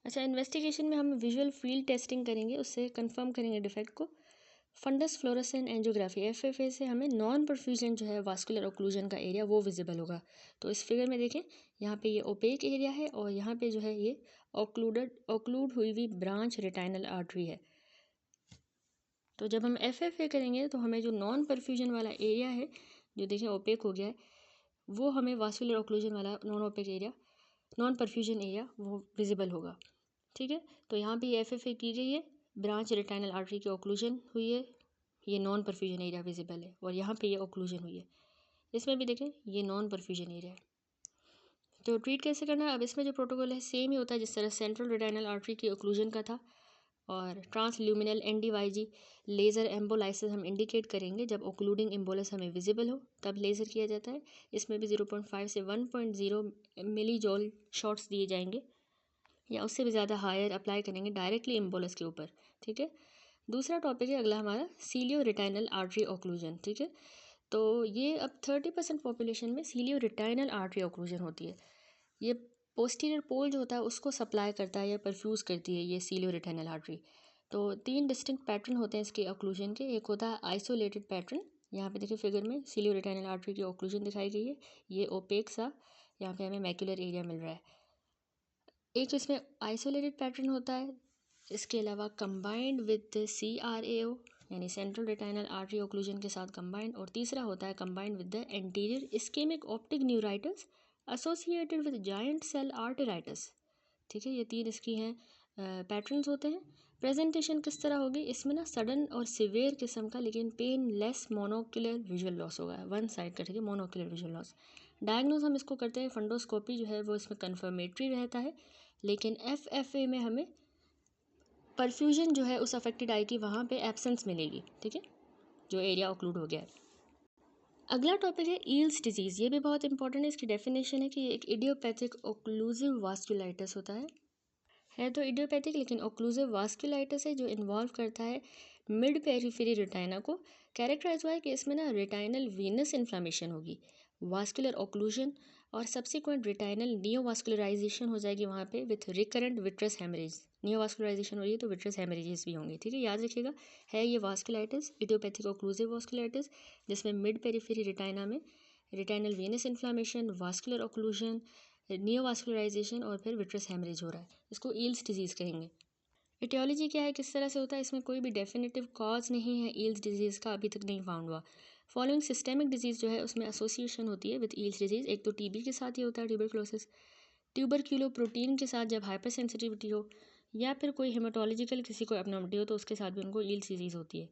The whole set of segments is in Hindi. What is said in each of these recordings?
अच्छा, इन्वेस्टिगेशन में हम विजुअल फील्ड टेस्टिंग करेंगे, उससे कंफर्म करेंगे डिफेक्ट को। फंडस फ्लोरेसेंट एंजियोग्राफी एफएफए से हमें नॉन परफ्यूजन जो है वास्कुलर ओक्लूजन का एरिया वो विजिबल होगा। तो इस फिगर में देखें, यहाँ पे ये ओपेक एरिया है और यहाँ पे जो है ये ओक्लूड हुई हुई ब्रांच रेटाइनल आर्टरी है। तो जब हम एफएफए करेंगे तो हमें जो नॉन परफ्यूजन वाला एरिया है, जो देखें ओपेक हो गया है, वो हमें वास्कुलर ओक्लूजन वाला नॉन परफ्यूजन एरिया वो विजिबल होगा। ठीक है, तो यहाँ पे एफएफए की गई है, ब्रांच रेटाइनल आर्टरी की ओक्लूजन हुई है, ये नॉन परफ्यूजन एरिया विजिबल है, और यहाँ पे ये ओक्लूजन हुई है। इसमें भी देखें ये नॉन परफ्यूजन एरिया है। तो ट्रीट कैसे करना है, अब इसमें जो प्रोटोकॉल है सेम ही होता है जिस तरह सेंट्रल रेटाइनल आर्टरी की ओक्लूजन का था। और ट्रांसल्यूमिनल एनडीवाईजी लेज़र एम्बोलाइसिस हम इंडिकेट करेंगे जब ओक्लूडिंग एम्बोलस हमें विजिबल हो, तब लेज़र किया जाता है। इसमें भी 0.5 से 1.0 मिली जॉल शॉट्स दिए जाएंगे या उससे भी ज़्यादा हायर अप्लाई करेंगे डायरेक्टली एम्बोलस के ऊपर। ठीक है, दूसरा टॉपिक है अगला हमारा सीलियो रेटाइनल आर्टरी ओक्लूजन। ठीक है, तो ये अब 30% पॉपुलेशन में सीलियो रेटाइनल आर्टरी ओक्लूजन होती है। ये पोस्टीरियर पोल जो होता है उसको सप्लाई करता है या परफ्यूज़ करती है ये सीलियो रेटाइनल आर्टरी। तो 3 डिस्टिंक्ट पैटर्न होते हैं इसके ओक्लूजन के। एक होता है आइसोलेटेड पैटर्न, यहाँ पे देखिए फिगर में सीलियो रेटाइनल आर्टरी की ओक्लूजन दिखाई गई है, ये ओपेक सा यहाँ पे हमें मैक्युलर एरिया मिल रहा है। एक तो इसमें आइसोलेटेड पैटर्न होता है, इसके अलावा कंबाइंड विद CRAO यानी सेंट्रल रेटाइनल आर्टरी ओक्लूजन के साथ कंबाइंड, और तीसरा होता है combined with the anterior ischemic optic neuritis associated with giant cell arteritis. ठीक है, ये 3 इसकी हैं पैटर्न्स होते हैं। प्रेजेंटेशन किस तरह होगी, इसमें ना सडन और सिवियर किस्म का लेकिन painless monocular visual loss होगा, वन साइड का। ठीक है, मोनोक्यूलर विजुअल लॉस। डायग्नोज हम इसको करते हैं, फंडोस्कोपी जो है वो इसमें कन्फर्मेटरी रहता है, लेकिन FFA में हमें परफ्यूजन जो है उस अफेक्टेड आई की वहाँ पे एब्सेंस मिलेगी। ठीक है, जो एरिया ऑक्लूड हो गया है। अगला टॉपिक है ईल्स डिजीज़, ये भी बहुत इंपॉर्टेंट है। इसकी डेफिनेशन है कि ये एक इडियोपैथिक ओक्लूसिव वास्कुलाइटिस होता है तो इडियोपैथिक लेकिन ओक्लूसिव वास्कुलाइटिस है जो इन्वॉल्व करता है मिड पेरिफेरी रेटाइना को। कैरेक्टराइज हुआ है कि इसमें ना रेटाइनल वीनस इन्फ्लामेशन होगी, वास्कुलर ओक्लूजन और सब्सिक्वेंट रेटाइनल नियोवास्कुलराइजेशन हो जाएगी वहाँ पे विथ रिकरेंट विट्रस हेमरेज। नियोवास्कुलराइजेशन हो रही है तो विट्रस हेमरेजेस भी होंगे। ठीक है, याद रखिएगा, है ये वास्कुलाइटिस इडियोपैथिक ओक्लूसिव वास्कुलाइटिस जिसमें मिड पेरिफेरी रेटाइना में retinal venous inflammation, vascular occlusion, neovascularization और फिर विट्रस हेमरेज हो रहा है। इसको ईल्स डिजीज़ कहेंगे। एटियोलॉजी क्या है, किस तरह से होता है, इसमें कोई भी डेफिनेटिव कॉज नहीं है ईल्स डिजीज़ का, अभी तक नहीं फाउंड हुआ। फॉलोइंग सिस्टेमिक डिजीज़ जो है उसमें एसोसिएशन होती है विद ईल्स डिजीज़। एक तो टीबी के साथ ही होता है, ट्यूबरक्लोसिस, ट्यूबरक्यूलो प्रोटीन के साथ जब हाइपर सेंसिटिविटी हो, या फिर कोई हेमाटोलॉजिकल किसी को एबनॉर्मलिटी हो तो उसके साथ भी उनको ईल्स डिजीज़ होती है।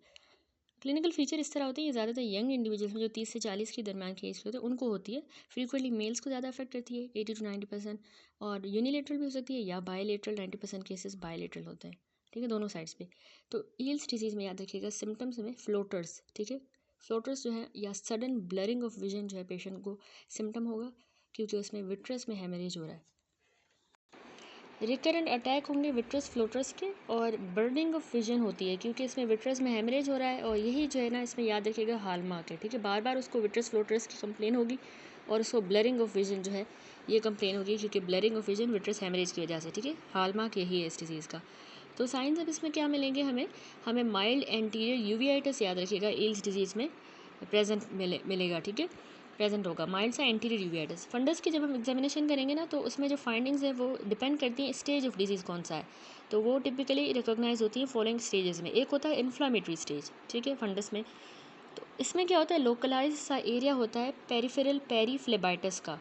क्लिनिकल फीचर इस तरह होते हैं, ये ज़्यादातर यंग इंडिविजुअल्स में जो 30 से 40 के दरमियान के एज के होते हैं उनको होती है। फ्रीक्वेंटली मेल्स को ज़्यादा अफेक्ट करती है 80 to 90%, और यूनिलेटरल भी हो सकती है या बायलेटरल, 90% केसेस बायलेटरल होते हैं। ठीक है, दोनों साइड्स पे। तो ईल्स डिजीज़ में याद रखिएगा सिम्टम्स में फ्लोटर्स। ठीक है, फ्लोटर्स जो है या सडन ब्लरिंग ऑफ विजन जो है पेशेंट को सिम्टम होगा क्योंकि उसमें विट्रस में हेमरेज हो रहा है। रिकरेंट अटैक होंगे विट्रस फ्लोटर्स के, और बर्निंग ऑफ विजन होती है क्योंकि इसमें विट्रस में हेमरेज हो रहा है, और यही जो है ना इसमें याद रखिएगा हॉलमार्क है। ठीक है, बार बार उसको विट्रस फ्लोटर्स की कंप्लेन होगी और उसको ब्लरिंग ऑफ विजन जो है ये कंप्लेन होगी क्योंकि blurring of vision vitreous haemorrhage की वजह से। ठीक है, हॉलमार्क यही है इस डिजीज़ का। तो साइंस अब इसमें क्या मिलेंगे हमें माइल्ड एंटीरियर यूवियाइटिस याद रखिएगा ईल्स डिजीज़ में प्रेजेंट मिलेगा। ठीक है, प्रेजेंट होगा माइल्ड सा एंटीरियर यूवियाइटिस। फंडस की जब हम एग्जामिनेशन करेंगे ना तो उसमें जो फाइंडिंग्स है वो डिपेंड करती हैं स्टेज ऑफ डिजीज़ कौन सा है, तो वो टिपिकली रिकॉग्नाइज होती है फॉलोइंग स्टेजेस में। एक होता है इन्फ्लामेटरी स्टेज। ठीक है, फंडस में तो इसमें क्या होता है, लोकलाइज सा एरिया होता है पेरिफेरल पेरीफ्लेबाइटिस का,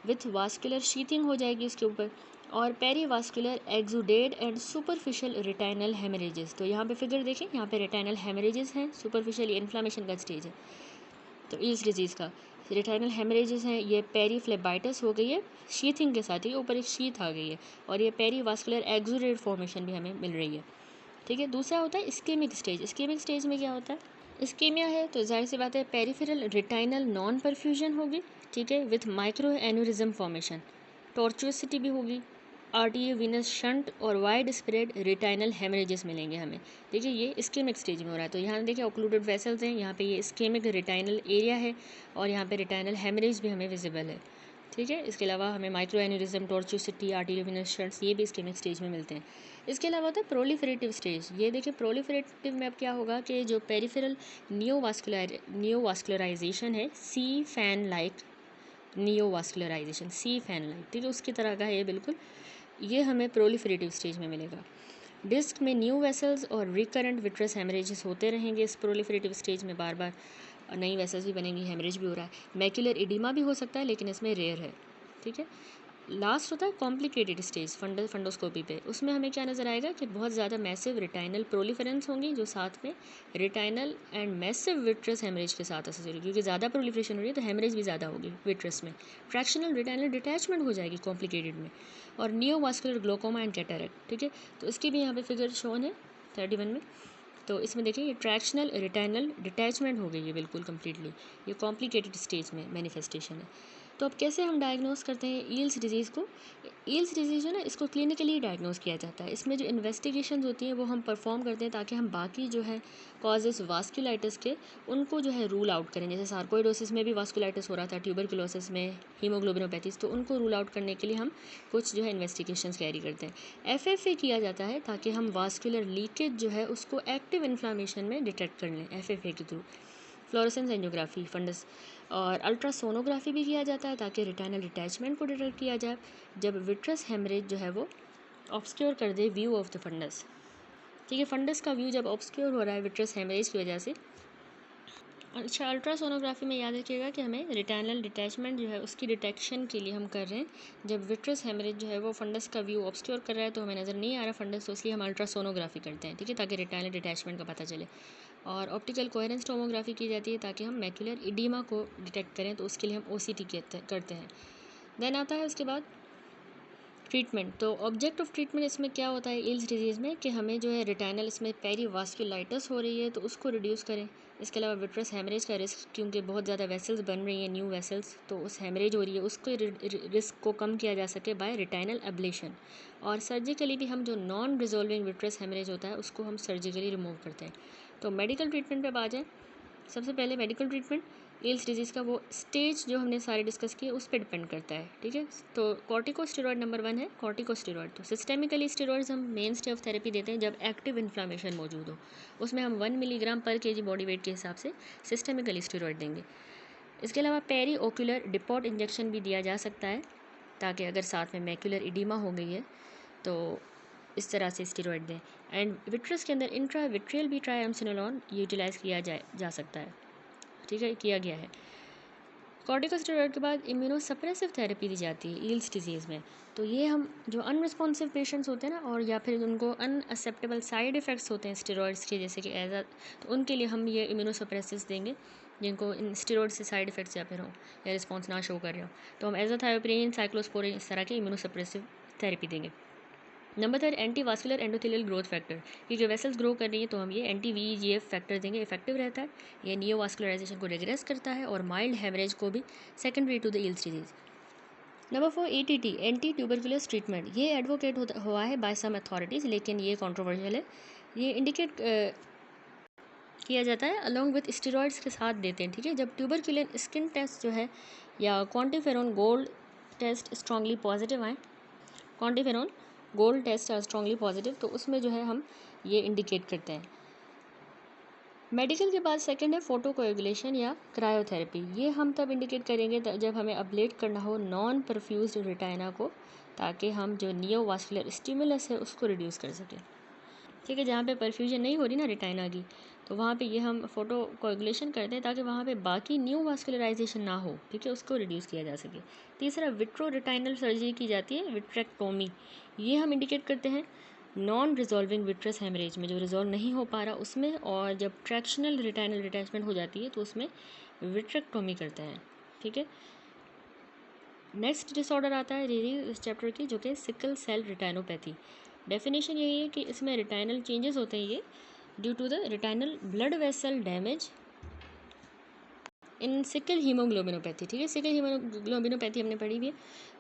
विथ वास्कुलर शीथिंग हो जाएगी उसके ऊपर, और पेरीवास्कुलर एक्सुडेड एंड सुपरफिशियल रेटाइनल हेमरेजेस। तो यहाँ पे फिगर देखें, यहाँ पे रेटाइनल हेमरेजेस हैं, सुपरफिशियल इन्फ्लामेशन का स्टेज है। तो इस डिजीज़ का रेटाइनल हेमरेजेस हैं, ये पेरीफ्लेबाइटिस हो गई है शीथिंग के साथ ही, ऊपर एक शीथ आ गई है, और ये पेरीवास्कुलर एक्सुडेड फॉर्मेशन भी हमें मिल रही है। ठीक है, दूसरा होता है इस्केमिक स्टेज। इस्केमिक स्टेज में क्या होता है, इस्केमिया है तो जाहिर सी बात है पेरिफेरल रेटाइनल नॉन परफ्यूजन होगी। ठीक है, विथ माइक्रो एन्यूरिज्म फॉर्मेशन, टॉर्चुअसिटी भी होगी, आर्टियो वीनस शंट और वाइड स्प्रेड रेटाइनल हेमरेजेस मिलेंगे हमें। देखिए ये इस्केमिक स्टेज में हो रहा है, तो यहाँ देखिए ऑक्लूडेड वेसल्स हैं, यहाँ पे ये इस्केमिक रेटाइनल एरिया है और यहाँ पे रेटाइनल हेमरेज भी हमें विजिबल है। ठीक है। इसके अलावा हमें माइक्रो एन्यूरिज्म, टॉर्चुसिटी, आर्टेरियोवेनस, ये भी इस्केमिक स्टेज में मिलते हैं। इसके अलावा होता है प्रोलिफरेटिव स्टेज। ये देखिए प्रोलिफरेटिव में अब क्या होगा कि जो पेरिफेरल नियोवास्कुलराइजेशन है, सी फैन लाइक नियोवास्कुलराइजेशन, सी फैन लाइक, ठीक है, उसकी तरह का है ये बिल्कुल। ये हमें प्रोलिफरेटिव स्टेज में मिलेगा। डिस्क में न्यू वेसल्स और रिकरेंट विट्रस हेमरेजेस होते रहेंगे इस प्रोलिफरेटिव स्टेज में, बार बार नई वेसल्स भी बनेंगी, हेमरेज भी हो रहा है। मैक्यूलर इडीमा भी हो सकता है लेकिन इसमें रेयर है, ठीक है। लास्ट होता है कॉम्प्लिकेटेड स्टेज फंडोस्कोपी पे। उसमें हमें क्या नज़र आएगा कि बहुत ज़्यादा मैसिव रिटाइनल प्रोलिफरेंस होंगी, जो साथ में रिटाइनल एंड मैसिव विट्रस हेमरेज के साथ एसोसिएटेड होगी, क्योंकि ज़्यादा प्रोलिफरेशन हो रही है तो हेमरेज भी ज़्यादा होगी विट्रस में। फ्रैक्शनल रिटाइनल डिटैचमेंट हो जाएगी कॉम्प्लिकेटेड में, और नियोवास्कुलर ग्लोकोमा एंड कैटरेक्ट, ठीक है। तो इसकी भी यहाँ पे फिगर शोन है 31 में। तो इसमें देखिए ये ट्रैक्शनल रिटाइनल डिटैचमेंट हो गई है बिल्कुल कम्प्लीटली, ये कॉम्प्लिकेटेड स्टेज में मैनिफेस्टेशन है। तो अब कैसे हम डायग्नोस करते हैं ईल्स डिजीज़ को? ईल्स डिजीज़ जो है ना, इसको क्लिनिकली डायग्नोस किया जाता है। इसमें जो इन्वेस्टिगेशन होती हैं वो हम परफॉर्म करते हैं ताकि हम बाकी जो है कॉजेस वास्कुलाइटिस के, उनको जो है रूल आउट करें। जैसे सार्कोइडोसिस में भी वास्कुलाइटिस हो रहा था, ट्यूबरकुलोसिस में, हीमोग्लोबिनोपैथीज, तो उनको रूल आउट करने के लिए हम कुछ जो है इन्वेस्टिगेशंस कैरी करते हैं। FFA किया जाता है ताकि हम वास्कुलर लीकेज जो है उसको एक्टिव इन्फ्लामेशन में डिटेक्ट कर लें FFA के थ्रू। फ्लोरेसेंस एंजियोग्राफी फंडस और अल्ट्रासोनोग्राफी भी किया जाता है ताकि रिटाइनल डिटैचमेंट को डिटेक्ट किया जाए जब विट्रस हेमरेज जो है वो ऑब्सक्योर कर दे व्यू ऑफ द फंडस, ठीक है। फंडस का व्यू जब ऑब्सक्योर हो रहा है विट्रस हेमरेज की वजह से। अच्छा, अल्ट्रासोनोग्राफी में याद रखिएगा कि हमें रिटाइनल डिटैचमेंट जो है उसकी डिटेक्शन के लिए हम कर रहे हैं जब विट्रस हेमरेज जो है वो फंडस का व्यू ऑब्सक्योर कर रहा है, तो हमें नज़र नहीं आ रहा फंडस, तो इसलिए हम अल्ट्रासोनोग्राफी करते हैं, ठीक है, ताकि रिटाइनल डिटैचमेंट का पता चले। और ऑप्टिकल कोहेरेंस टोमोग्राफी की जाती है ताकि हम मैक्यूलर इडीमा को डिटेक्ट करें, तो उसके लिए हम OCT करते हैं। देन आता है उसके बाद ट्रीटमेंट। तो ऑब्जेक्ट ऑफ ट्रीटमेंट इसमें क्या होता है ईल्स डिजीज़ में कि हमें जो है रिटाइनल इसमें पेरीवास्कुलाइटिस हो रही है तो उसको रिड्यूस करें। इसके अलावा विट्रस हेमरेज का रिस्क, क्योंकि बहुत ज़्यादा वेसल्स बन रही हैं, न्यू वेसल्स, तो उस हेमरेज हो रही है, उसको रिस्क को कम किया जा सके बाय रिटाइनल एब्लेशन। और सर्जिकली भी हम जो नॉन रिजोल्विंग विट्रस हेमरेज होता है उसको हम सर्जिकली रिमूव करते हैं। तो मेडिकल ट्रीटमेंट पे आ जाए। सबसे पहले मेडिकल ट्रीटमेंट ईल्स डिजीज़ का वो स्टेज जो हमने सारे डिस्कस किए उस पर डिपेंड करता है, ठीक है। तो कॉर्टिकोस्टेरॉइड नंबर 1 है कॉर्टिकोस्टेरॉइड। तो सिस्टेमिकली स्टेरॉइड्स हम मेन स्टे ऑफ थेरेपी देते हैं जब एक्टिव इन्फ्लामेशन मौजूद हो, उसमें हम 1 मिलीग्राम पर kg बॉडी वेट के हिसाब से सिस्टेमिकली स्टेरॉइड देंगे। इसके अलावा पेरी ओक्यूलर डिपॉट इंजेक्शन भी दिया जा सकता है ताकि अगर साथ में मैक्यूलर इडीमा हो गई है तो इस तरह से स्टेरॉइड दें। एंड विट्रस के अंदर इंट्राविट्रियल भी ट्राइएमसिनोलॉन यूटिलाइज़ किया जा सकता है, ठीक है, किया गया है। कॉर्टिकोस्टेरॉइड के बाद इम्यूनोसप्रेसिव थेरेपी दी जाती है ईल्स डिजीज़ में। तो ये हम जो अनरिस्पॉन्सिव पेशेंट्स होते हैं ना, और या फिर उनको अनएक्सेप्टेबल साइड इफ़ेक्ट्स होते हैं स्टेरॉइड्स के, जैसे कि एजा, तो उनके लिए हम ये इम्यूनोसप्रेसिव्स देंगे जिनको इन स्टेरॉइड से साइड इफ़ेक्ट्स या फिर हो या रिस्पॉन्स ना शो कर रहे हो, तो हम एजाथायोप्रिन, साइक्लोस्पोरिन, इस तरह के इम्यूनोसप्रेसिव थेरेपी देंगे। Number 3 anti vascular endothelial growth factor. ये जो वेसल्स ग्रो कर रही है तो हम ये anti-VEGF फैक्टर देंगे, इफेक्टिव रहता है, ये नियोवास्कुलराइजेशन को रिग्रेस करता है और माइल्ड हेमरेज को भी secondary to the Eales disease. Number 4 ATT anti tuberculous treatment. ये एडवोकेट हुआ है बाय सम अथॉरिटीज़ लेकिन ये कॉन्ट्रोवर्शियल है। ये इंडिकेट किया जाता है अलॉन्ग विथ स्टेरॉइड्स के साथ देते हैं, ठीक है, जब ट्यूबरकुलिन स्किन टेस्ट जो है या QuantiFERON gold test strongly positive आए, QuantiFERON gold test are strongly positive, तो उसमें जो है हम ये इंडिकेट करते हैं। मेडिकल के बाद सेकंड है फोटोकोएगुलेशन या क्रायोथेरेपी। ये हम तब इंडिकेट करेंगे जब हमें अब्लेट करना हो नॉन परफ्यूज्ड रेटिना को, ताकि हम जो नियोवास्कुलर स्टिमुलस है उसको रिड्यूस कर सकें, ठीक है। जहाँ पे परफ्यूजन नहीं हो रही ना रेटिना की, तो वहाँ पे ये हम फोटो कोएगुलेशन करते हैं ताकि वहाँ पे बाकी न्यू वास्कुलराइजेशन ना हो, ठीक है, उसको रिड्यूस किया जा सके। तीसरा विट्रो रेटाइनल सर्जरी की जाती है, विट्रेक्टोमी। ये हम इंडिकेट करते हैं नॉन रिजॉल्विंग विट्रस हेमरेज में, जो रिजॉल्व नहीं हो पा रहा उसमें, और जब ट्रैक्शनल रेटाइनल डिटैचमेंट हो जाती है तो उसमें विट्रेक्टोमी करते हैं, ठीक है। नेक्स्ट डिसऑर्डर आता है इस चैप्टर की, जो कि सिकल सेल रेटाइनोपैथी। डेफिनेशन यही है कि इसमें रेटाइनल चेंजेस होते हैं ये due to the retinal blood vessel damage in sickle haemoglobinopathy, ठीक है। सिकल हीमोग्लोबिनोपैथी हमने पढ़ी भी है,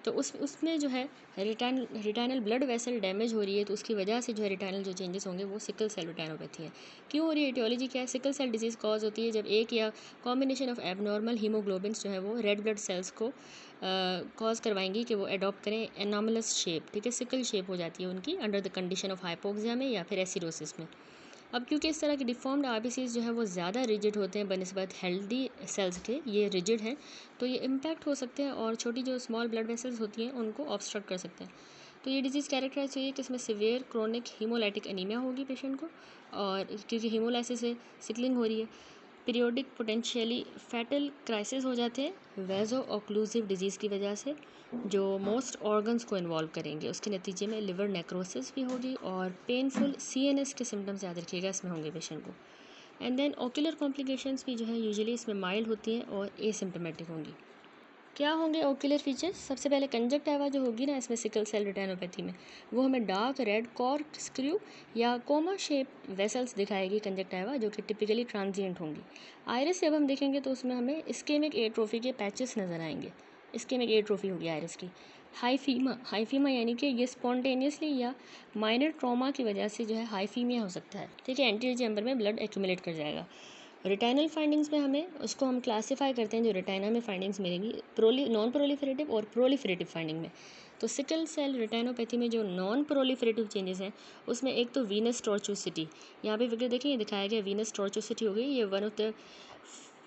तो उसमें जो है रेटाइनल ब्लड वेसल डैमेज हो रही है, तो उसकी वजह से जो है रेटाइनल जो चेंजेस होंगे वो सिकल सेल रेटाइनोपैथी है। क्यों हो रही है, एटियोलॉजी क्या है? सिकल सेल डिजीज़ कॉज होती है जब एक या कॉम्बिनेशन ऑफ एबनॉर्मल हीमोग्लोबिन्स जो है वो रेड ब्लड सेल्स को कॉज करवाएंगी कि वो एडॉप्ट करें एनॉमलस शेप, ठीक है, सिकल शेप हो जाती है उनकी under the condition of hypoxia में या फिर एसिडोसिस में। अब क्योंकि इस तरह के डिफॉर्म्ड आरबीसीज जो है वो ज़्यादा रिजिड होते हैं बनस्बत हेल्दी सेल्स के, ये रिजिड हैं, तो ये इम्पैक्ट हो सकते हैं और छोटी जो स्मॉल ब्लड वेसल्स होती हैं उनको ऑब्स्ट्रक्ट कर सकते हैं। तो ये डिजीज़ कैरेक्टराइज चाहिए कि इसमें सिवियर क्रोनिक हीमोलाइटिक एनीमिया होगी पेशेंट को, और क्योंकि हीमोलाइसिस से सिकलिंग हो रही है, पीरियोडिक पोटेंशियली फैटल क्राइसिस हो जाते हैं वेजो ऑक्लूसिव डिजीज़ की वजह से, जो मोस्ट ऑर्गन्स को इन्वॉल्व करेंगे। उसके नतीजे में लिवर नेक्रोसिस भी होगी और पेनफुल सीएनएस के सिम्टम्स याद रखिएगा इसमें होंगे पेशेंट को। एंड देन ऑक्यूलर कॉम्प्लिकेशंस भी जो है यूजुअली इसमें माइल्ड होती हैं और एसिम्प्टोमेटिक होंगी। क्या होंगे ऑक्यूलर फीचर्स? सबसे पहले कंजक्टिवा जो होगी ना इसमें सिकल सेल रेटिनोपैथी में, वो हमें डार्क रेड कॉर्क स्क्रू या कोमा शेप वेसल्स दिखाएगी कंजक्टिवा, जो कि टिपिकली ट्रांजिएंट होंगी। आयरिस जब हम देखेंगे तो उसमें हमें इस्केमिक एट्रोफी के पैचेस नज़र आएंगे, इस्केमिक एट्रोफी होगी आयरिस की। हाइफीमा यानी कि ये स्पॉन्टेनियसली या माइनर ट्रॉमा की वजह से जो है हाइफीमिया हो सकता है, ठीक है, एंटीरियर चैम्बर में ब्लड एक्यूमुलेट कर जाएगा। रिटाइनल फाइंडिंग्स में हमें उसको हम क्लासीफाई करते हैं, जो रिटाइना में फाइंडिंग्स मिलेंगी नॉन प्रोलिफरेटिव और प्रोलिफरेटिव फाइंडिंग में। तो सिकल सेल रेटिनोपैथी में जो नॉन प्रोलिफरेटिव चेंजेस हैं उसमें एक तो वीनस टॉर्चोसिटी, यहाँ पे फिगर देखिए ये दिखाया गया वीनस टॉर्चोसिटी हो गई, ये one of the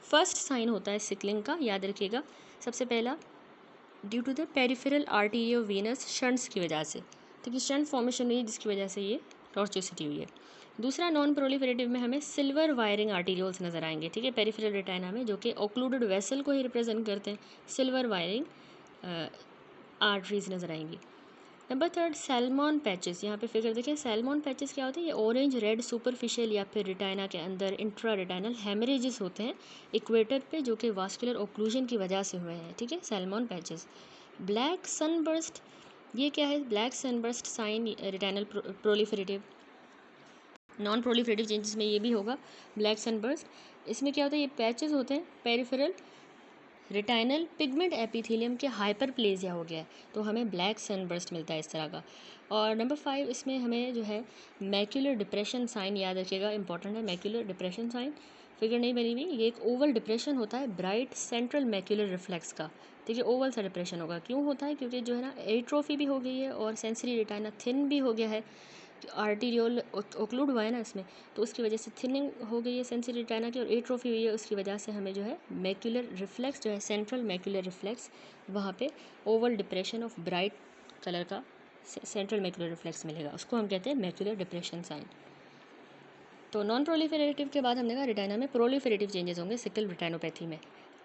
first sign होता है सिकलिंग का, याद रखिएगा। सबसे पहला due to the peripheral arteriovenous shunts की वजह से, ठीक है, शंट फॉर्मेशन हुई जिसकी वजह से ये टॉर्चोसिटी हुई है। दूसरा नॉन प्रोलिफरेटिव में हमें सिल्वर वायरिंग आर्टीरियोल्स नज़र आएंगे, ठीक है, पेरिफेरल रेटिना में, जो कि ओक्लूडेड वेसल को ही रिप्रेजेंट करते हैं, सिल्वर वायरिंग आर्टरीज नज़र आएंगी। नंबर थर्ड सैल्मॉन पैचेस, यहाँ पे फिगर देखिए, सैल्मॉन पैचेस क्या होते हैं? ये ऑरेंज रेड सुपरफिशियल या फिर रेटिना के अंदर इंट्रा रेटिनल हेमरेजेस होते हैं इक्वेटर पे, जो कि वास्कुलर ओक्लूजन की वजह से हुए हैं, ठीक है, सैल्मॉन पैचेस। ब्लैक सनबर्स्ट, ये क्या है? Black sunburst sign retinal proliferative, non proliferative changes में ये भी होगा ब्लैक सनबर्स्ट। इसमें क्या होता है? ये पैचेस होते हैं पेरिफेरल रेटिनल पिगमेंट एपिथेलियम के हाइपरप्लेजिया हो गया है, तो हमें ब्लैक सनबर्स्ट मिलता है इस तरह का। और नंबर 5 इसमें हमें जो है मैक्यूलर डिप्रेशन साइन याद रखिएगा, इंपॉर्टेंट है मैक्यूलर डिप्रेशन साइन। फिगर नहीं बनी हुई, ये एक ओवल डिप्रेशन होता है ब्राइट सेंट्रल मैक्यूलर रिफ्लेक्स का, ठीक है, ओवल सा डिप्रेशन होगा। क्यों होता है? क्योंकि जो है ना एट्रोफी भी हो गई है और सेंसरी रेटिना थिन भी हो गया है, आर्टीरियोल ओक्लूड हुआ है ना इसमें, तो उसकी वजह से थिनिंग हो गई है सेंसरी रेटिना की और एट्रोफी हुई है, उसकी वजह से हमें जो है मैक्यूलर रिफ्लेक्स जो है सेंट्रल मैक्यूलर रिफ्लेक्स, वहाँ पे Oval depression of bright colour का सेंट्रल मैक्यूलर रिफ्लेक्स मिलेगा, उसको हम कहते हैं मैक्यूलर डिप्रेशन साइन। तो नॉन प्रोलिफरेटिव के बाद हमने कहा रेटिना में प्रोलिफरेटिव चेंजेस होंगे सिकल रेटिनोपैथी में।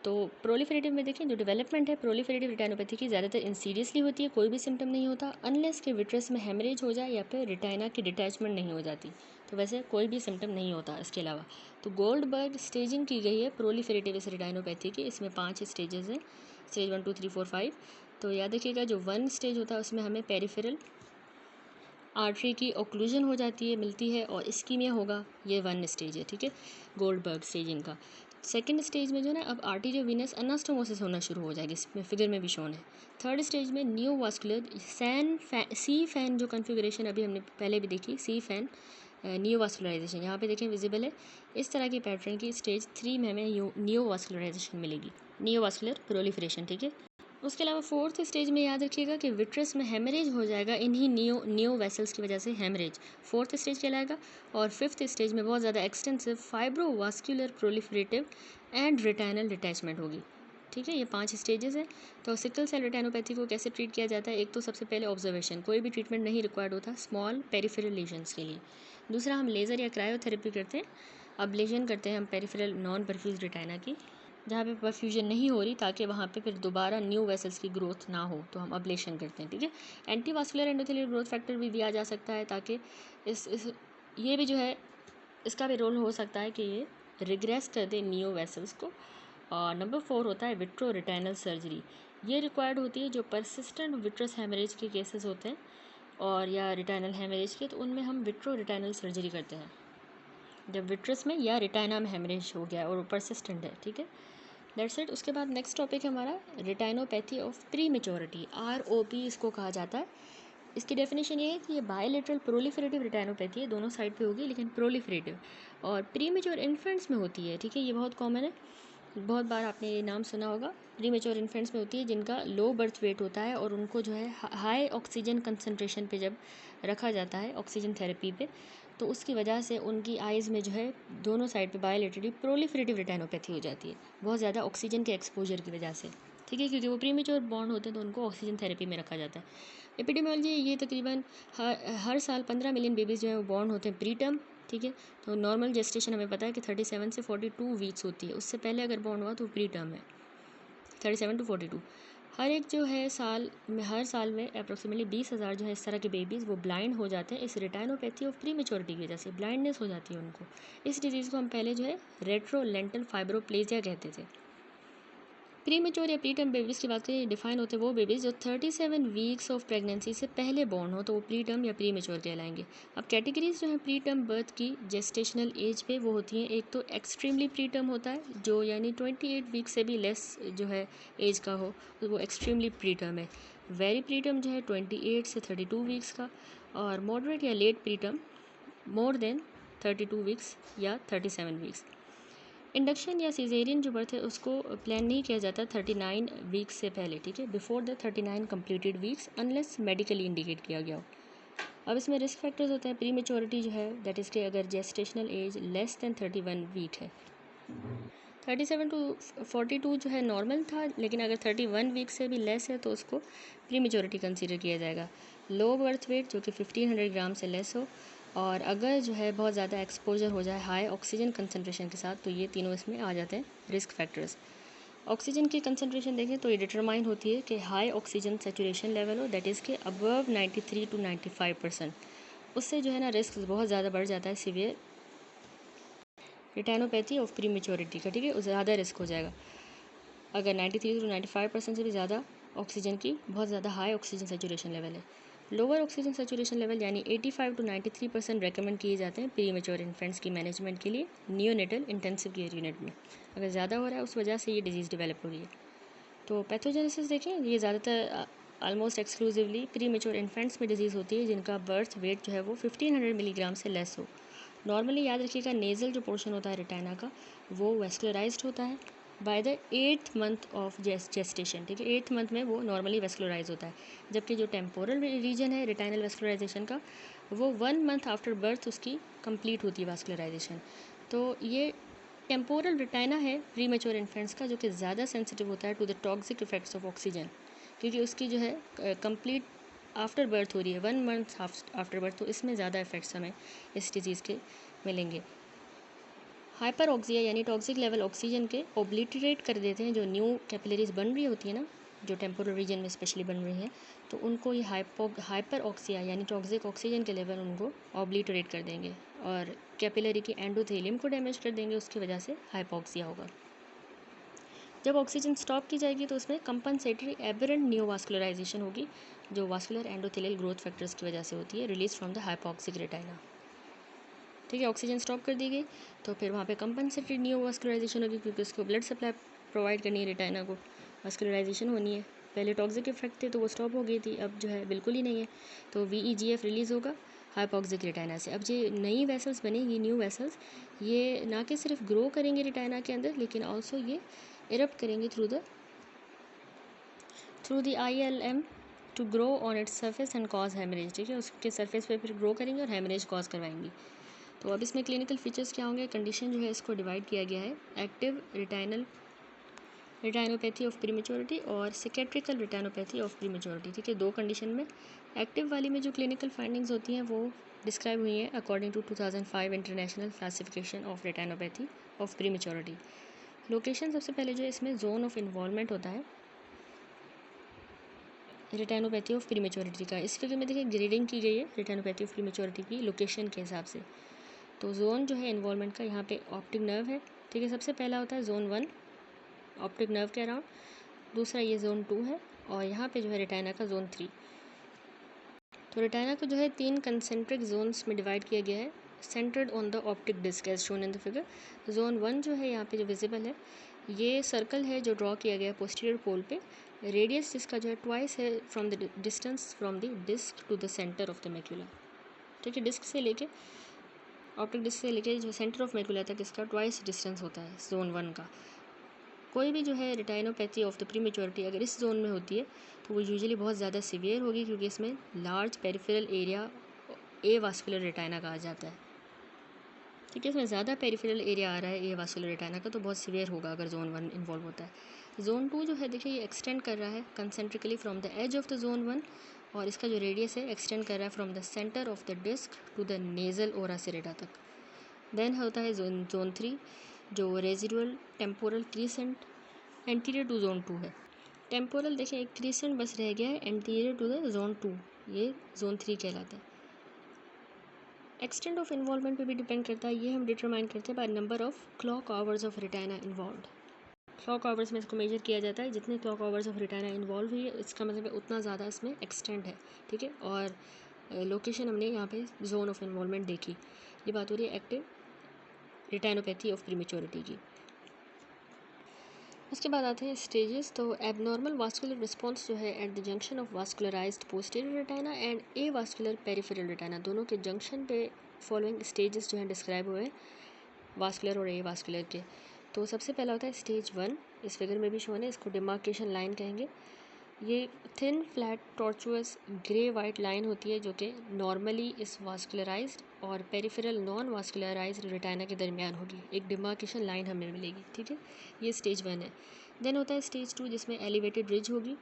तो प्रोलिफरेटिव में देखिए जो डेवलपमेंट है प्रोलिफरेटिव रेटिनोपैथी की ज़्यादातर इंसीडियसली होती है, कोई भी सिम्टम नहीं होता अनलेस के विट्रस में हेमरेज हो जाए या फिर रेटिना की डिटैचमेंट नहीं हो जाती, तो वैसे कोई भी सिम्टम नहीं होता इसके अलावा। तो गोल्डबर्ग स्टेजिंग की गई है प्रोलिफरेटिव रेटिनोपैथी की, इसमें 5 स्टेजेस हैं, स्टेज 1 2 3 4 5। तो याद रखिएगा जो 1 स्टेज होता है उसमें हमें पेरिफेरल आर्टरी की ओक्लूजन हो जाती है, मिलती है, और इस्कीमिया होगा, ये 1 स्टेज है, ठीक है, गोल्डबर्ग स्टेजिंग का। सेकंड स्टेज में जो है ना अब आर्टीरियो वीनस अनास्टोमोसिस होना शुरू हो जाएगी, इसमें फिगर में भी शोन है। थर्ड स्टेज में नियोवास्कुलर सी फैन जो कन्फिगरेशन अभी हमने पहले भी देखी, सी फैन नियोवास्कुलराइजेशन यहाँ पे देखें विजिबल है, इस तरह की पैटर्न की स्टेज 3 में हमें नियोवास्कुलराइजेशन मिलेगी, नियोवास्कुलर प्रोलिफरेशन, ठीक है। उसके अलावा फोर्थ स्टेज में याद रखिएगा कि विट्रस में हेमरेज हो जाएगा, इन्हीं नियो वेसल्स की वजह से हेमरेज फोर्थ स्टेज कहलाएगा। और फिफ्थ स्टेज में बहुत ज़्यादा extensive fibrovascular proliferative and retinal detachment होगी, ठीक है, ये 5 स्टेजेस हैं। तो सिकल सेल रेटिनोपैथी को कैसे ट्रीट किया जाता है? एक तो सबसे पहले ऑब्जर्वेशन, कोई भी ट्रीटमेंट नहीं रिक्वायर्ड होता स्मॉल पेरिफेरल लीजन्स के लिए। दूसरा हम लेज़र या क्रायोथेरेपी करते हैं, अब्लेशन करते हैं हम पेरिफेरल नॉन परफ्यूज रेटिना की, जहाँ पे परफ्यूजन नहीं हो रही, ताकि वहाँ पे फिर दोबारा न्यू वेसल्स की ग्रोथ ना हो, तो हम अब्लेशन करते हैं, ठीक है। एंटीवास्कुलर एंडोथेलियल ग्रोथ फैक्टर भी दिया जा सकता है, ताकि इस ये भी जो है इसका भी रोल हो सकता है कि ये रिग्रेस कर दे न्यू वेसल्स को। और नंबर 4 होता है विट्रो रेटिनल सर्जरी, ये रिक्वायर्ड होती है जो परसिस्टेंट विट्रस हेमरेज के केसेस होते हैं और या रेटिनल हेमरेज के, तो उनमें हम विट्रो रेटिनल सर्जरी करते हैं जब विट्रस में या रेटिना में हेमरेज हो गया और परसिस्टेंट है, ठीक है, दैट्स इट। उसके बाद नेक्स्ट टॉपिक है हमारा retinopathy of pre maturity, ROP इसको कहा जाता है। इसकी डेफिनेशन ये है कि ये बायलेटरल प्रोलिफरेटिव रेटिनोपैथी है, दोनों साइड पे होगी लेकिन प्रोलिफरेटिव, और प्री मेच्योर इन्फेंट्स में होती है, ठीक है, ये बहुत कॉमन है। बहुत बार आपने ये नाम सुना होगा, प्री मेच्योर इन्फेंट्स में होती है जिनका लो बर्थ वेट होता है और उनको जो है हाई ऑक्सीजन कंसनट्रेशन पे जब रखा जाता है ऑक्सीजन थेरेपी पे, तो उसकी वजह से उनकी आइज़ में जो है दोनों साइड पे बायोलेटरली प्रोलिफरेटिव रेटिनोपैथी हो जाती है, बहुत ज़्यादा ऑक्सीजन के एक्सपोजर की वजह से। ठीक है, क्योंकि वो प्री मेच्योर बॉर्न होते हैं तो उनको ऑक्सीजन थेरेपी में रखा जाता है। एपिडेमियोलॉजी, ये तकरीबन हर साल 15 मिलियन बेबीज़ जो है वो बॉर्न होते हैं प्री टर्म। ठीक है, तो नॉर्मल जेस्टेशन हमें पता है कि 37 से 42 वीक्स होती है, उससे पहले अगर बॉर्न हुआ तो प्री टर्म है 37 टू 42। हर एक जो है हर साल में अप्रोक्सीमेटली 20,000 जो है इस तरह के बेबीज़ वो ब्लाइंड हो जाते हैं इस रेटाइनोपैथी ऑफ प्री मेच्योरिटी की वजह से, ब्लाइंडनेस हो जाती है उनको। इस डिजीज़ को हम पहले जो है रेट्रो लेंटल फाइब्रोप्लेजिया कहते थे। प्री मेच्योर या प्री टर्म बेबीज़ की बात करें, डिफाइन होते हैं वो बेबीज़ जो 37 वीक्स ऑफ प्रेगनेंसी से पहले बॉर्न हो, तो वो प्री टर्म या प्री मेच्योर कहलाएंगे। अब कैटेगरीज जो है प्री टर्म बर्थ की जेस्टेशनल एज पे वो होती हैं, एक तो एक्सट्रीमली प्री टर्म होता है जो यानी 28 वीक से भी लेस जो है एज का हो, तो वो एक्सट्रीमली प्री टर्म है। वेरी प्री टर्म जो है 28 से 32 वीक्स का, और मॉडरेट या late pre term more than 32 weeks या 37 वीक्स। इंडक्शन या सीजेरियन जो बर्थ है उसको प्लान नहीं किया जाता 39 वीक्स से पहले। ठीक है, before the 39 completed weeks unless medically indicate किया गया हो। अब इसमें रिस्क फैक्टर्स होते हैं प्री मेच्योरिटी जो है, दैट इज़ कि अगर gestational age less than 31 week है। 37 टू 42 जो है नॉर्मल था, लेकिन अगर 31 वीक से भी लेस है तो उसको प्री मेच्योरिटी कंसीडर किया जाएगा। लो बर्थ वेट जो कि 1500 ग्राम से लेस हो, और अगर जो है बहुत ज़्यादा एक्सपोजर हो जाए हाई ऑक्सीजन कंसनट्रेशन के साथ, तो ये तीनों इसमें आ जाते हैं रिस्क फैक्टर्स। ऑक्सीजन की कंसनट्रेशन देखें तो ये डिटरमाइन होती है कि हाई ऑक्सीजन सेचुरेशन लेवल हो, दैट इज़ के अबव 93 टू 95%। उससे जो है ना रिस्क बहुत ज़्यादा बढ़ जाता है severe retinopathy of pre maturity का। ठीक है, ज़्यादा रिस्क हो जाएगा अगर 93 टू 95% से भी ज़्यादा ऑक्सीजन की बहुत ज़्यादा हाई ऑक्सीजन सेचुरेशन लेवल है। लोअर ऑक्सीजन सेचुरेशन लेवल यानी 85 टू 93% रेकमेंड किए जाते हैं प्री मेच्योर इन्फेंट्स की मैनेजमेंट के लिए नियोनेटल इंटेंसिव केयर यूनिट में। अगर ज़्यादा हो रहा है उस वजह से ये डिजीज़ डेवलप हो रही है। तो पैथोजेनेसिस देखें, ये ज़्यादातर almost exclusively pre mature infants में डिजीज़ होती है जिनका बर्थ वेट जो है वो 1500 मिलीग्राम से लेस हो। नॉर्मली याद रखिएगा नेज़ल जो पोर्शन होता है रेटाइना का वो वेस्कुलराइज्ड होता है by the 8th month of gestation. ठीक है, 8th मंथ में वो नॉर्मली वेस्कुलराइज होता है, जबकि जो टेम्पोरल रीजन है रेटाइनल वेस्कुलराइजेशन का वो 1 मंथ आफ्टर बर्थ उसकी कंप्लीट होती है वेस्कुलराइजेशन। तो ये टेम्पोरल रेटाइना है प्री मेच्योर इन्फेंट्स का जो कि ज़्यादा सेंसिटिव होता है to the toxic effects of oxygen, क्योंकि उसकी जो है कंप्लीट आफ्टर बर्थ हो रही है 1 मंथ आफ्टर बर्थ, तो इसमें ज़्यादा इफेक्ट्स हमें इस डिज़ीज़ के मिलेंगे। हाइपर ऑक्सिया यानी टॉक्सिक लेवल ऑक्सीजन के ओब्लिटरेट कर देते हैं, जो न्यू कैपिलरीज बन रही होती है ना, जो टेम्पोरल रीजन में स्पेशली बन रही हैं, तो उनको ये हाइपर ऑक्सिया यानी टॉक्सिक ऑक्सीजन के लेवल उनको ऑब्लिटरेट कर देंगे और कैपिलरी की एंडोथेलियम को डैमेज कर देंगे, उसकी वजह से हाइपोक्सिया होगा। जब ऑक्सीजन स्टॉप की जाएगी तो उसमें कंपनसेटरी एबरेंट न्यूवास्कुलराइजेशन होगी, जो वास्कुलर एंडोथेलियल ग्रोथ फैक्टर्स की वजह से होती है, release from the hypoxic retina. ठीक है, ऑक्सीजन स्टॉप कर दी गई तो फिर वहाँ पे कंपनसेटरी न्यूवास्कुलराइजेशन होगी, क्योंकि उसको ब्लड सप्लाई प्रोवाइड करनी है रेटाइना को, वास्कुलराइजेशन होनी है। पहले टॉक्सिक इफेक्ट थे तो वो स्टॉप हो गई थी, अब जो है बिल्कुल ही नहीं है, तो VEGF रिलीज़ होगा हाइपोक्सिक रेटाइना से। अब ये नई वेसल्स बनेंगी, न्यू वेसल्स, ये ना कि सिर्फ ग्रो करेंगे रेटाइना के अंदर, लेकिन ऑल्सो ये इरप्ट करेंगे through the ILM to grow on its surface and cause haemorrhage. ठीक है, उसके सरफेस पे फिर ग्रो करेंगे और हेमरेज कॉज करवाएंगी। तो अब इसमें क्लिनिकल फीचर्स क्या होंगे, कंडीशन जो है इसको डिवाइड किया गया है एक्टिव रेटाइनोपैथी ऑफ प्रीमेच्योरिटी और सिकेट्रिकल रेटाइनोपैथी ऑफ प्रीमेच्योरिटी। ठीक है, दो कंडीशन में। एक्टिव वाली में जो क्लिनिकल फाइंडिंग्स होती हैं वो डिस्क्राइब हुई हैं according to 2005 international classification of retinopathy of prematurity. Location सबसे पहले जो है इसमें जोन ऑफ इन्वॉल्वमेंट होता है रेटाइनोपैथी ऑफ प्रीमेच्योरिटी का। इस फिगर में देखिए ग्रेडिंग की गई है रेटाइनोपैथी ऑफ प्रीमेच्योरिटी की लोकेशन के हिसाब से। तो जोन जो है इन्वॉल्वमेंट का, यहाँ पे ऑप्टिक नर्व है। ठीक है, सबसे पहला होता है जोन 1 ऑप्टिक नर्व के अराउंड, दूसरा ये जोन 2 है, और यहाँ पे जो है रेटाइना का जोन 3। तो रेटाइना को जो है 3 कंसेंट्रिक जोन्स में डिवाइड किया गया है centred on the optic disc as shown in the figure. Zone 1 जो है यहाँ पे जो विजिबल है ये सर्कल है जो ड्रॉ किया गया है पोस्टीरियर पोल पे, रेडियस जिसका जो है ट्वाइस है from the distance from the disc to the centre of the macula. ठीक है, डिस्क से लेके ऑप्टिक डिस्क से लेके जो सेंटर ऑफ मैक्यूला तक इसका ट्वाइस डिस्टेंस होता है जोन 1 का। कोई भी जो है रेटाइनोपैथी ऑफ द प्रीमेच्योरिटी अगर इस जोन में होती है तो वो यूजुअली बहुत ज़्यादा सीवियर होगी, क्योंकि इसमें large peripheral area A vascular retina कहा जाता है। ठीक है, इसमें ज़्यादा पेरिफेरल एरिया आ रहा है ए वास्कुलर रेटाइना का, तो बहुत सीवियर होगा अगर जोन 1 इन्वॉल्व होता है। जोन 2 जो है देखिए ये एक्सटेंड कर रहा है concentrically from the edge of the zone 1, और इसका जो रेडियस है एक्सटेंड कर रहा है from the centre of the disc to the nasal ora serrata तक। देन होता है जोन 3 जो residual temporal crescent anterior to zone 2 है। टेम्पोरल देखिए एक क्रीसेंट बस रह गया है एंटीरियर टू द जोन 2, ये जोन 3 कहलाता है। एक्सटेंट ऑफ इन्वॉल्वमेंट पे भी डिपेंड करता है, ये हम डिटरमाइन करते हैं by number of clock hours of retina involve. Clock hours में इसको मेजर किया जाता है, जितने clock hours of retina involve हुई है इसका मतलब है उतना ज़्यादा इसमें एक्सटेंट है। ठीक है, और लोकेशन हमने यहाँ पे जोन ऑफ इन्वॉल्वमेंट देखी। ये बात हो रही है एक्टिव रेटाइनोपैथी ऑफ प्रीमेच्योरिटी की। उसके बाद आते हैं स्टेजेस। तो एबनॉर्मल वास्कुलर रिस्पॉन्स जो है at the junction of vascularized posterior retina and avascular peripheral retina, दोनों के जंक्शन पे फॉलोइंग स्टेजेस जो हैं डिस्क्राइब हुए हैं वास्कुलर और ए वास्कुलर के। तो सबसे पहला होता है स्टेज 1, इस फिगर में भी शोन है, इसको डिमार्केशन लाइन कहेंगे। ये thin flat tortuous grey white line होती है जो कि नॉर्मली इस वास्कुलराइज्ड और पेरिफेरल नॉन वास्कुलराइज्ड रेटाइना के दरमियान होगी, एक डिमार्केशन लाइन हमें मिलेगी। ठीक है, ये स्टेज 1 है। देन होता है स्टेज 2 जिसमें एलिवेटेड रिज होगी,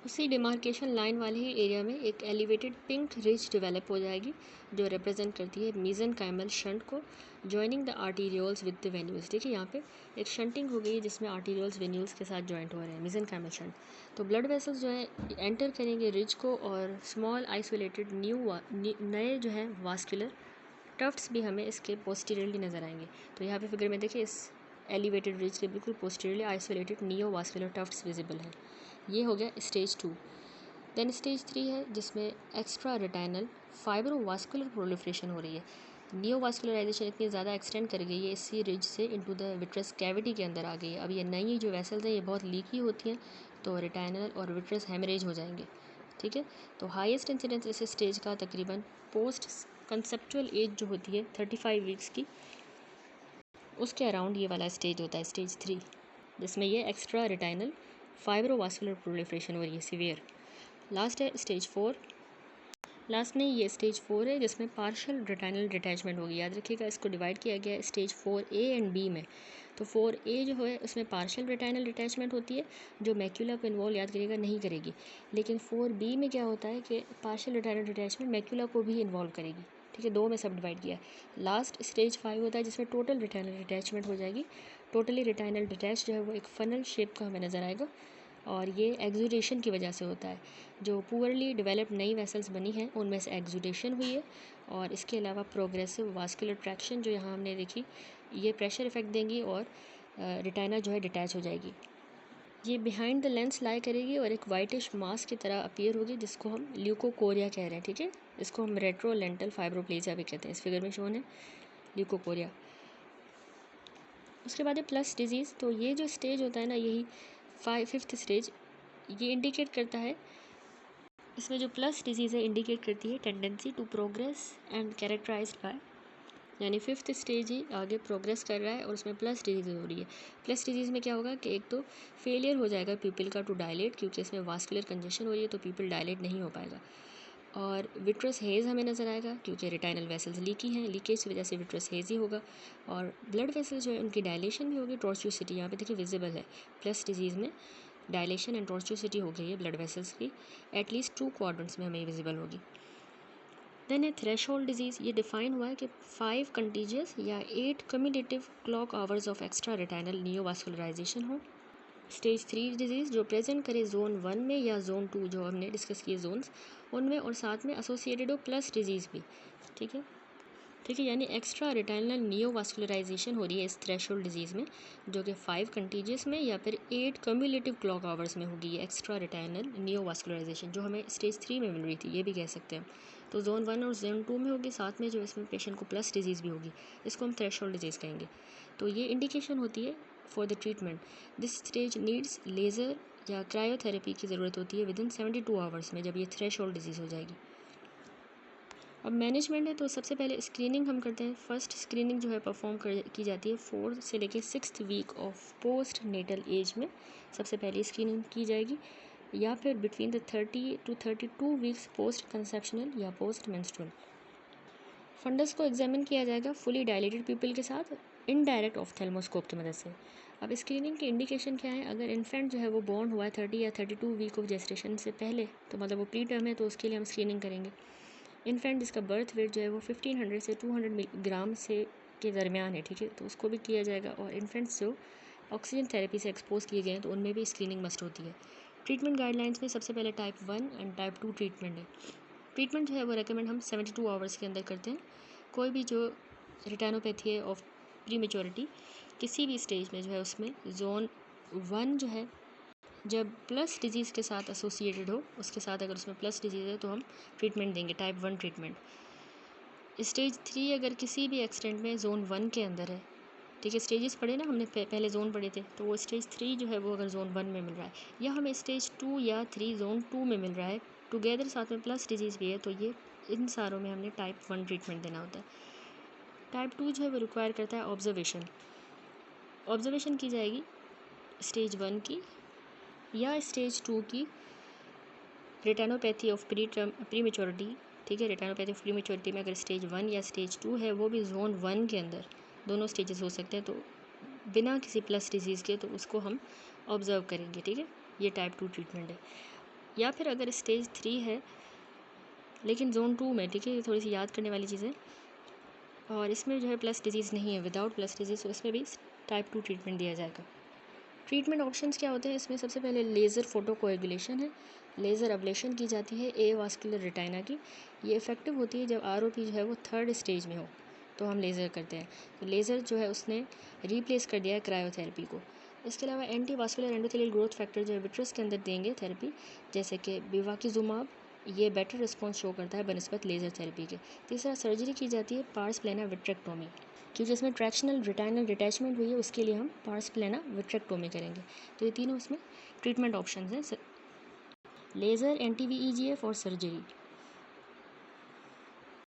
उसी डिमार्केशन लाइन वाले ही एरिया में एक एलिवेटेड पिंक रिज डेवलप हो जाएगी जो रिप्रेजेंट करती है मीजेनकाइमल शंट को joining the arterioles with the venules. देखिए यहाँ पे एक शंटिंग हो गई है जिसमें आर्टीरियोल्स वेन्यूल्स के साथ जॉइंट हो रहे हैं, मीजेनकाइमल शंट। तो ब्लड वेसल्स जो है एंटर करेंगे रिज को, और स्मॉल आइसोलेटेड नए जो है वास्कुलर टफ्ट्स भी हमें इसके पोस्टीरियरली नज़र आएंगे। तो यहाँ पे फिगर में देखिए इस एलिवेटेड रिज के बिल्कुल posteriorly isolated neo vascular Tufts visible हैं। ये हो गया स्टेज 2। देन स्टेज 3 है जिसमें एक्स्ट्रा रेटाइनल फाइब्रोवास्कुलर प्रोलिफरेशन हो रही है। नियोवास्कुलराइजेशन इतनी ज़्यादा एक्सटेंड कर गई है इसी रिज से इनटू द विट्रस कैविटी के अंदर आ गई है। अब ये नई जो वेसल्स हैं ये बहुत लीकी होती हैं, तो रेटाइनल और विट्रस हेमरेज हो जाएंगे। ठीक है, तो हाईएस्ट इंसिडेंस इस स्टेज का तकरीबन पोस्ट कंसेप्चुअल एज जो होती है 35 वीक्स की, उसके अराउंड ये वाला स्टेज होता है स्टेज 3, जिसमें ये एक्स्ट्रा रेटाइनल फाइब्रोवास्कुलर प्रोलिफरेशन हो रही है सीवियर। लास्ट है स्टेज 4। लास्ट में ये स्टेज 4 है जिसमें पार्शियल रेटाइनल डिटैचमेंट होगी। याद रखिएगा इसको डिवाइड किया गया है स्टेज 4A एंड B में। तो 4A जो है उसमें पार्शियल रेटाइनल डिटैचमेंट होती है जो मैक्यूला को इन्वॉल्व, याद करिएगा, नहीं करेगी। लेकिन 4B में क्या होता है कि पार्शियल रेटाइनल डिटैचमेंट मैक्यूला को भी इन्वॉल्व करेगी। ठीक है, 2 में सब डिवाइड किया है। लास्ट स्टेज 5 होता है जिसमें टोटल रेटाइनल डिटैचमेंट हो जाएगी। टोटली रेटाइनल डिटैच जो है वो एक फनल शेप का हमें नज़र आएगा, और ये एक्सुडेशन की वजह से होता है। जो पुअरली डेवलप्ड नई वेसल्स बनी हैं उनमें से एक्सुडेशन हुई है, और इसके अलावा प्रोग्रेसिव वास्कुलर ट्रैक्शन जो यहाँ हमने देखी, ये प्रेशर इफेक्ट देंगी और रेटाइना जो है डिटैच हो जाएगी। ये बिहाइंड द लेंस लाई करेगी और एक वाइटिश मास्क की तरह अपीयर होगी जिसको हम ल्यूकोकोरिया कह रहे हैं। ठीक है, इसको हम रेट्रोलेंटल फाइब्रोप्लेजिया भी कहते हैं, इस फिगर में शोन है ल्यूकोकोरिया। उसके बाद है प्लस डिजीज़। तो ये जो स्टेज होता है ना, यही 5th स्टेज, ये इंडिकेट करता है, इसमें जो प्लस डिजीज़ है इंडिकेट करती है tendency to progress and characterised by, यानी 5th स्टेज ही आगे प्रोग्रेस कर रहा है और उसमें प्लस डिजीज़ हो रही है। प्लस डिजीज़ में क्या होगा कि एक तो फेलियर हो जाएगा पीपल का टू डायलेट, क्योंकि इसमें वास्कुलर कंजेशन हो रही है तो पीपल डायलेट नहीं हो पाएगा। और विट्रस हेज़ हमें नज़र आएगा क्योंकि रेटाइनल वेसल्स लीकी हैं, लीकेज की वजह से विट्रस हेज़ ही होगा। और ब्लड वेसल्स जो है उनकी डायलेशन भी होगी, टॉर्चुसिटी यहाँ पे देखिए विजिबल है। प्लस डिजीज़ में डायलेशन एंड टॉर्चुसिटी हो गई है ब्लड वेसल्स की, एटलीस्ट 2 क्वाड्रेंट्स में हमें विजिबल होगी। देन है थ्रेशोल्ड डिजीज़। ये डिफाइन हुआ है कि 5 कंटीजियस या 8 cumulative clock hours of extra retinal neovascularization हो। स्टेज 3 डिजीज़ जो प्रेजेंट करे जोन 1 में या जोन 2 जो हमने डिस्कस किए जोन्स उनमें, और साथ में एसोसिएटेड हो प्लस डिजीज़ भी। ठीक है, ठीक है, यानी एक्स्ट्रा रेटाइनल नियोवास्कुलराइजेशन हो रही है इस थ्रेशोल्ड डिजीज़ में, जो कि 5 कंटीजियस में या फिर 8 कम्यूलेटिव क्लॉक आवर्स में होगी। ये एक्स्ट्रा रेटाइनल नियोवास्कुलराइजेशन जो हमें स्टेज 3 में मिल रही थी, ये भी कह सकते हैं। तो जोन 1 और जोन 2 में होगी, साथ में जो इसमें पेशेंट को प्लस डिजीज़ भी होगी, इसको हम थ्रेशोल्ड डिजीज़ कहेंगे। तो ये इंडिकेशन होती है for the treatment. This stage needs laser या क्रायोथेरेपी की ज़रूरत होती है विदिन 72 आवर्स में, जब ये थ्रेशोल्ड डिजीज़ हो जाएगी। अब मैनेजमेंट है तो सबसे पहले स्क्रीनिंग हम करते हैं। फर्स्ट स्क्रीनिंग जो है परफॉर्म की जाती है 4 से लेकर 6 week of post natal age में सबसे पहले स्क्रीनिंग की जाएगी, या फिर between the 30 to 32 weeks post conceptional या पोस्ट मेंस्ट्रुअल। फंडस को एग्जामिन किया जाएगा फुली डायलेटेड पीपल के साथ इनडायरेक्ट ऑफ्थेल्मोस्कोप की मदद से। अब स्क्रीनिंग की इंडिकेशन क्या है? अगर इन्फेंट जो है वो बॉर्न हुआ है 30 या 32 वीक ऑफ जेस्टेशन से पहले, तो मतलब वो प्री टर्म है, तो उसके लिए हम स्क्रीनिंग करेंगे। इन्फेंट जिसका बर्थ वेट जो है वो 1500 से 200 ग्राम से के दरमियान है, ठीक है, तो उसको भी किया जाएगा। और इन्फेंट्स जो ऑक्सीजन थेरेपी से एक्सपोज किए गए हैं तो उनमें भी स्क्रीनिंग मस्ट होती है। ट्रीटमेंट गाइडलाइंस में सबसे पहले टाइप 1 एंड टाइप 2 ट्रीटमेंट है। ट्रीटमेंट जो है वो रेकमेंड हम 72 आवर्स के अंदर करते हैं। कोई भी जो रेटिनोपैथी है ऑफ प्री मेच्योरिटी किसी भी स्टेज में जो है उसमें जोन 1 जो है जब प्लस डिजीज़ के साथ एसोसिएटेड हो, उसके साथ अगर उसमें प्लस डिजीज़ है तो हम ट्रीटमेंट देंगे टाइप 1 ट्रीटमेंट। स्टेज 3 अगर किसी भी एक्सटेंट में जोन 1 के अंदर है, ठीक है, स्टेजेस पढ़े ना हमने, पहले जोन पढ़े थे, तो वो स्टेज 3 जो है वो अगर जोन 1 में मिल रहा है या हमें स्टेज 2 या 3 जोन 2 में मिल रहा है टुगेदर, साथ में प्लस डिजीज़ भी है, तो ये इन सारों में हमने टाइप 1 ट्रीटमेंट देना होता है। टाइप 2 जो है वो रिक्वायर करता है ऑब्जर्वेशन की जाएगी स्टेज 1 की या स्टेज 2 की रेटिनोपैथी ऑफ प्री मेच्योरिटी, ठीक है, रेटिनोपैथी ऑफ प्री मेच्योरिटी में अगर स्टेज 1 या स्टेज 2 है, वो भी जोन 1 के अंदर, दोनों स्टेजेस हो सकते हैं, तो बिना किसी प्लस डिजीज़ के तो उसको हम ऑब्ज़र्व करेंगे, ठीक है, ये टाइप 2 ट्रीटमेंट है। या फिर अगर स्टेज 3 है लेकिन जोन 2 में, ठीक है, ये थोड़ी सी याद करने वाली चीज़ें, और इसमें जो है प्लस डिजीज़ नहीं है, विदाउट प्लस डिजीज़, तो इसमें भी टाइप 2 ट्रीटमेंट दिया जाएगा। ट्रीटमेंट ऑप्शंस क्या होते हैं इसमें? सबसे पहले लेज़र फोटोकोएगुलेशन है। लेज़र अब्लेशन की जाती है ए वास्कुलर रेटिना की। ये इफ़ेक्टिव होती है जब आरओपी जो है वो 3rd स्टेज में हो, तो हम लेज़र करते हैं। तो लेज़र जो है उसने रिप्लेस कर दिया है क्रायोथेरेपी को। इसके अलावा anti vascular endothelial growth factor जो है विट्रस के अंदर देंगे थेरेपी, जैसे कि बिवाकिजुमाब, ये बेटर रिस्पॉन्स शो करता है बनस्पत लेज़र थेरेपी के। तीसरा, सर्जरी की जाती है पार्स प्लेना विट्रेक्टोमी, क्योंकि इसमें ट्रैक्शनल रेटिनल डिटैचमेंट हुई है, उसके लिए हम पार्स प्लेना विट्रेक्टोमी करेंगे। तो ये तीनों इसमें ट्रीटमेंट ऑप्शंस हैं, लेज़र, एंटी-VEGF और सर्जरी।